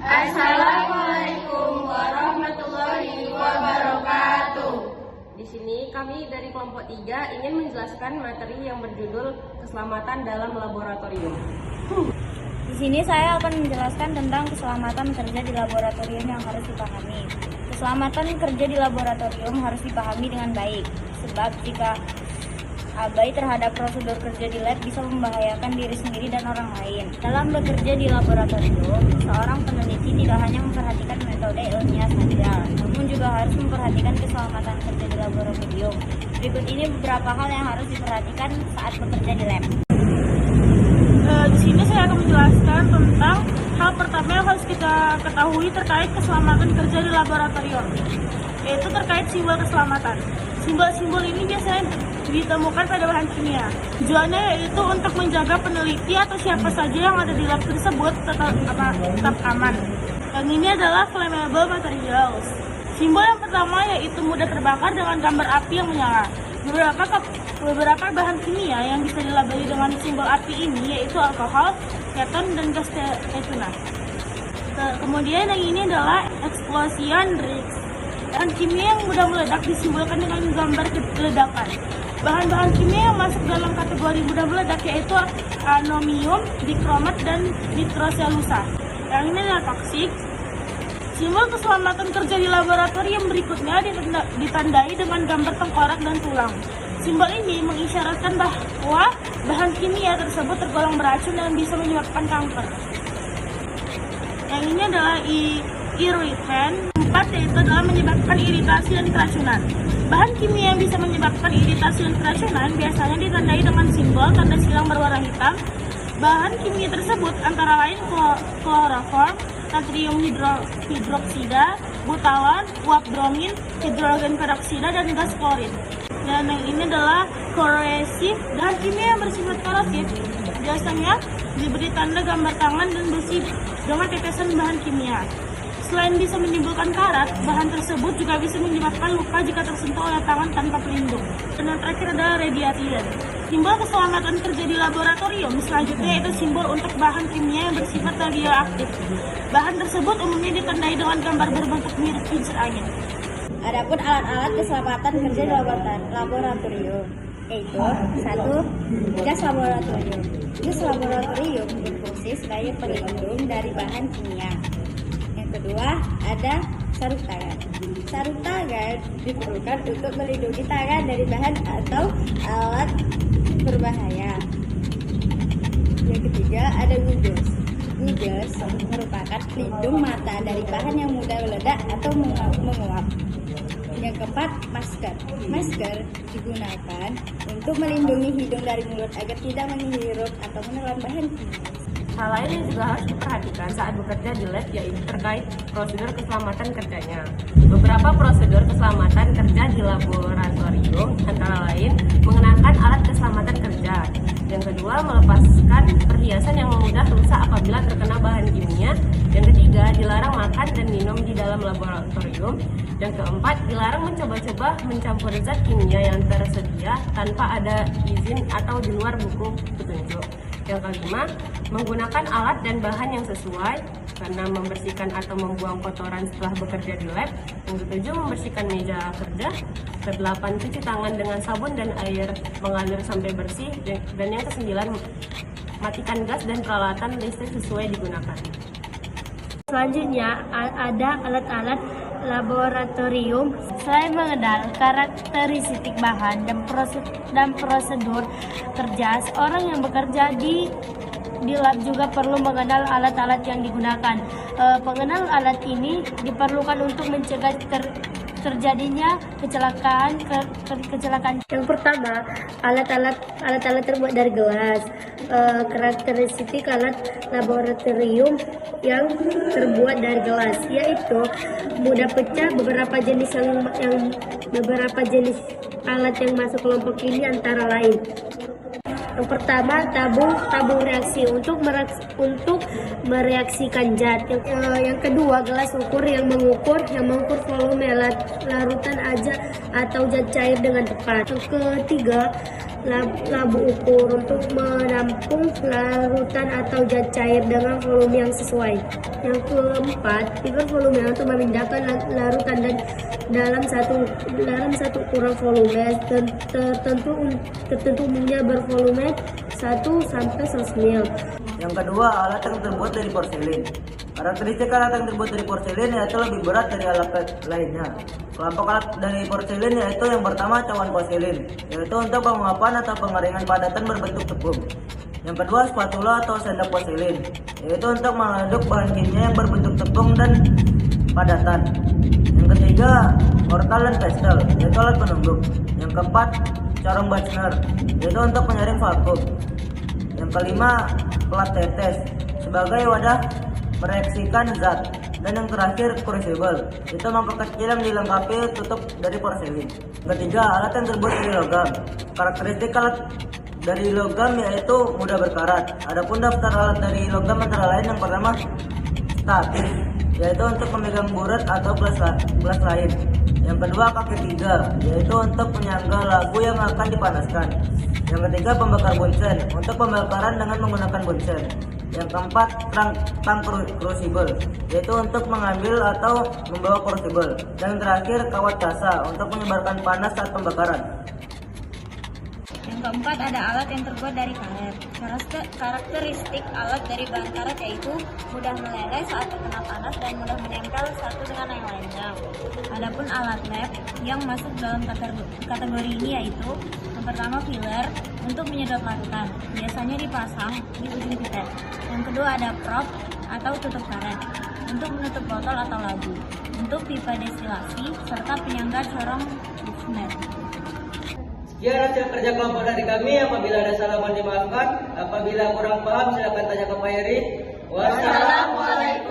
Assalamualaikum warahmatullahi wabarakatuh. Di sini kami dari kelompok 3 ingin menjelaskan materi yang berjudul keselamatan dalam laboratorium. Di sini saya akan menjelaskan tentang keselamatan kerja di laboratorium yang harus dipahami. Keselamatan kerja di laboratorium harus dipahami dengan baik, sebab jika abai terhadap prosedur kerja di lab bisa membahayakan diri sendiri dan orang lain. Dalam bekerja di laboratorium, seorang peneliti tidak hanya memperhatikan metode ilmiah saja, namun juga harus memperhatikan keselamatan kerja di laboratorium. Berikut ini beberapa hal yang harus diperhatikan saat bekerja di lab. Di sini saya akan menjelaskan tentang hal pertama yang harus kita ketahui terkait keselamatan kerja di laboratorium, yaitu terkait simbol keselamatan. Simbol-simbol ini biasanya ditemukan pada bahan kimia. Tujuannya yaitu untuk menjaga peneliti atau siapa saja yang ada di lab tersebut tetap aman. Yang ini adalah flammable materials. Simbol yang pertama yaitu mudah terbakar dengan gambar api yang menyala. Beberapa bahan kimia yang bisa dilabeli dengan simbol api ini yaitu alkohol, keton, dan gas tetuna. Kemudian yang ini adalah explosion risks. Bahan kimia yang mudah meledak disimbolkan dengan gambar ledakan. Bahan-bahan kimia yang masuk dalam kategori mudah meledak yaitu anomium, dikromat, dan nitroselusa. Yang ini adalah toksik. Simbol keselamatan kerja di laboratorium berikutnya ditandai dengan gambar tengkorak dan tulang. Simbol ini mengisyaratkan bahwa bahan kimia tersebut tergolong beracun dan bisa menyebabkan kanker. Yang ini adalah irritant. 4 yaitu adalah menyebabkan iritasi dan keracunan. Bahan kimia yang bisa menyebabkan iritasi dan keracunan biasanya ditandai dengan simbol tanda silang berwarna hitam. Bahan kimia tersebut antara lain kloroform, natrium hidroksida, butawan, uap bromin, hidrogen peroksida, dan gas klorin. Dan yang ini adalah korosif. Bahan kimia yang bersifat korosif biasanya diberi tanda gambar tangan dan besi dengan tetesan bahan kimia. Selain bisa menimbulkan karat, bahan tersebut juga bisa menyebabkan luka jika tersentuh oleh tangan tanpa pelindung. Dan yang terakhir adalah radiation. Simbol keselamatan kerja di laboratorium selanjutnya yaitu simbol untuk bahan kimia yang bersifat radioaktif. Bahan tersebut umumnya ditandai dengan gambar berbentuk mirip kincir angin. Adapun alat-alat keselamatan kerja di laboratorium, yaitu 1. Gas laboratorium. Gas laboratorium berfungsi sebagai pelindung dari bahan kimia. Kedua, ada sarung tangan. Sarung tangan diperlukan untuk melindungi tangan dari bahan atau alat berbahaya. Yang ketiga, ada gugus. Gugus merupakan pelindung mata dari bahan yang mudah meledak atau menguap. Yang keempat, masker. Masker digunakan untuk melindungi hidung dari mulut agar tidak menghirup atau menelan bahan kimia. Hal lain yang juga harus diperhatikan saat bekerja di lab yaitu terkait prosedur keselamatan kerjanya. Beberapa prosedur keselamatan kerja di laboratorium antara lain mengenakan alat keselamatan kerja. Yang kedua, melepaskan perhiasan yang mudah rusak apabila terkena bahan kimia. Yang ketiga, dilarang makan dan minum di dalam laboratorium. Yang keempat, dilarang mencoba-coba mencampur zat kimia yang tersedia tanpa ada izin atau di luar buku petunjuk. Yang kelima, menggunakan alat dan bahan yang sesuai karena membersihkan atau membuang kotoran setelah bekerja di lab. Yang ketujuh, membersihkan meja kerja. Kedelapan, cuci tangan dengan sabun dan air mengalir sampai bersih. Dan yang kesembilan, matikan gas dan peralatan listrik sesuai digunakan. Selanjutnya ada alat-alat laboratorium. Selain mengenal karakteristik bahan dan prosedur kerja, seorang yang bekerja di lab juga perlu mengenal alat-alat yang digunakan. Pengenalan alat ini diperlukan untuk mencegah terjadinya kecelakaan. Yang pertama, alat-alat terbuat dari gelas. Karakteristik alat laboratorium yang terbuat dari gelas yaitu mudah pecah. Beberapa jenis alat yang masuk kelompok ini antara lain. Yang pertama, tabung reaksi untuk mereaksikan zat. Yang kedua, gelas ukur yang mengukur volume larutan aja atau zat cair dengan tepat. Yang ketiga, labu ukur untuk menampung larutan atau zat cair dengan volume yang sesuai. Yang keempat, pipa volume untuk memindahkan larutan dan dalam satu ukuran volume tertentu umumnya bervolume 1 sampai 100 ml. Yang kedua, alat yang terbuat dari porselin. Karakteristik alat yang terbuat dari porselin yaitu lebih berat dari alat lainnya. Kelompok alat dari porselin yaitu yang pertama cawan porselin, yaitu untuk penguapan atau pengeringan padatan berbentuk tepung. Yang kedua, spatula atau sendok porselin, yaitu untuk mengaduk bahan kimia yang berbentuk tepung dan padatan. Yang ketiga, mortal dan pestle, yaitu alat penumbuk. Yang keempat, corong Bachner, yaitu untuk menyaring vakum. Yang kelima, pelat tetes sebagai wadah mereaksikan zat. Dan yang terakhir, crucible, itu memperkecil yang dilengkapi tutup dari porselin. Ketiga, alat yang terbuat dari logam. Karakteristik alat dari logam yaitu mudah berkarat. Adapun daftar alat dari logam antara lain yang pertama, statis, yaitu untuk memegang buret atau gelas lain. Yang kedua, kaki tiga, yaitu untuk menyangga labu yang akan dipanaskan. Yang ketiga, pembakar bunsen, untuk pembakaran dengan menggunakan bunsen. Yang keempat, tang crucible, yaitu untuk mengambil atau membawa crucible. Dan yang terakhir, kawat casa, untuk menyebarkan panas saat pembakaran. Yang keempat, ada alat yang terbuat dari karet. Karakteristik alat dari bahan karet yaitu mudah meleleh saat terkena panas dan mudah menempel satu dengan yang lainnya. Adapun alat lab yang masuk dalam kategori ini yaitu yang pertama, filler untuk menyedot larutan, biasanya dipasang di ujung pipet. Yang kedua, ada prop atau tutup karet untuk menutup botol atau labu. Untuk pipa destilasi serta penyangga corong Bachner. Sekian hasil kerja kelompok dari kami. Apabila ada salah mohon dimaafkan. Apabila kurang paham silakan tanya ke Pak Heri. Wassalamualaikum.